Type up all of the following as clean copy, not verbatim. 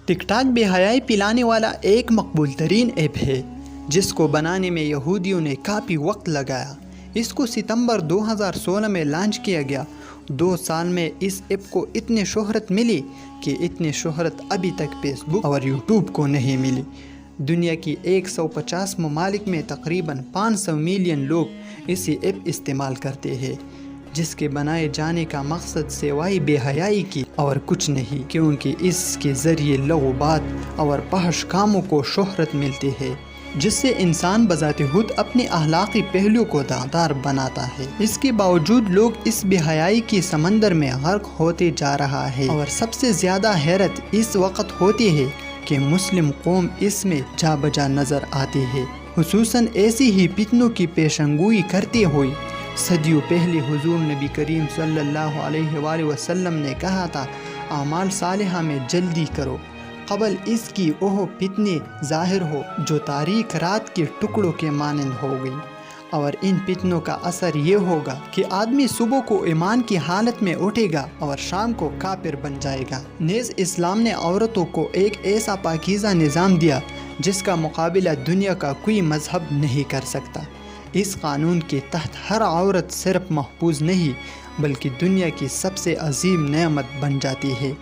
Tick tock बेहयाई पिलाने वाला एक मकबूल तरीन ऐप है जिसको बनाने में यहूदियों ने काफ़ी वक्त लगाया। इसको सितंबर 2016 में लॉन्च किया गया। 2 साल में इस ऐप को इतनी शोहरत मिली कि इतनी शोहरत अभी तक फेसबुक और यूट्यूब को नहीं मिली। दुनिया की 150 ममालिक में तकरीबन 500 मिलियन लोग इसी ऐप इस्तेमाल करते हैं, जिसके बनाए जाने का मकसद सिवाय बेहयाई की और कुछ नहीं, क्योंकि इसके ज़रिए लग़बात और फहश कामों को शोहरत मिलती है, जिससे इंसान बज़ाते खुद अपने अखलाकी पहलू को दागदार बनाता है। इसके बावजूद लोग इस बेहयाई के समंदर में गर्क होते जा रहा है और सबसे ज़्यादा हैरत इस वक्त होती है कि मुस्लिम कौम इसमें जा बजा नज़र आती है, खुसूसन ऐसी ही फितनों की पेशंगोई करते हुए। सदियों पहले हुजूर नबी करीम सल्लल्लाहु अलैहि वसल्लम ने कहा था, आमाल सालिहा में जल्दी करो क़बल इसकी ओह फितने ज़ाहिर हो जो तारीक रात के टुकड़ों के मानंद हो गई। और इन फितनों का असर ये होगा कि आदमी सुबह को ईमान की हालत में उठेगा और शाम को काफिर बन जाएगा। नेज़ इस्लाम ने औरतों को एक ऐसा पाकीज़ा निज़ाम दिया जिसका मुकाबला दुनिया का कोई मजहब नहीं कर सकता। इस कानून के तहत हर औरत सिर्फ महफूज नहीं बल्कि दुनिया की सबसे अजीम नेमत बन जाती है।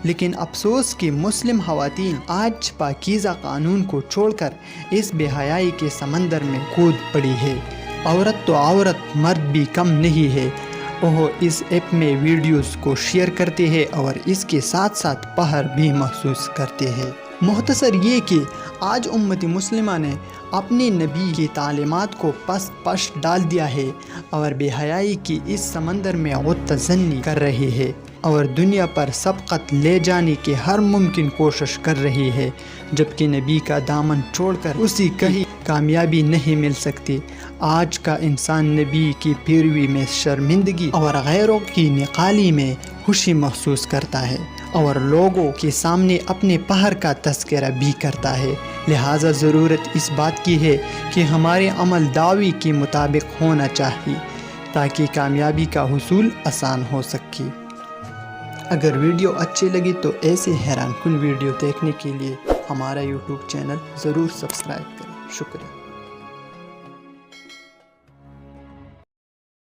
लेकिन अफसोस कि मुस्लिम ख़वातीन आज पाकीज़ा कानून को छोड़कर इस बेहयाई के समंदर में कूद पड़ी है। औरत तो औरत, मर्द भी कम नहीं है। वह इस ऐप में वीडियोस को शेयर करते हैं और इसके साथ साथ पहर भी महसूस करते हैं। मुख्तसर ये कि आज उम्मत मुस्लिमा ने अपने नबी की तालीमात को पश डाल दिया है और बेहयाई की इस समंदर में गुत्तज़न्नी कर रही है और दुनिया पर सबकत ले जाने की हर मुमकिन कोशिश कर रही है, जबकि नबी का दामन छोड़कर उसी कहीं कामयाबी नहीं मिल सकती। आज का इंसान नबी की पैरवी में शर्मिंदगी और गैरों की निकाली में खुशी महसूस करता है और लोगों के सामने अपने पहर का तज़किरा भी करता है। लिहाजा ज़रूरत इस बात की है कि हमारे अमल दावी के मुताबिक होना चाहिए ताकि कामयाबी का हुसूल आसान हो सके। अगर वीडियो अच्छी लगी तो ऐसे हैरान कुन वीडियो देखने के लिए हमारा यूट्यूब चैनल ज़रूर सब्सक्राइब करें। शुक्रिया।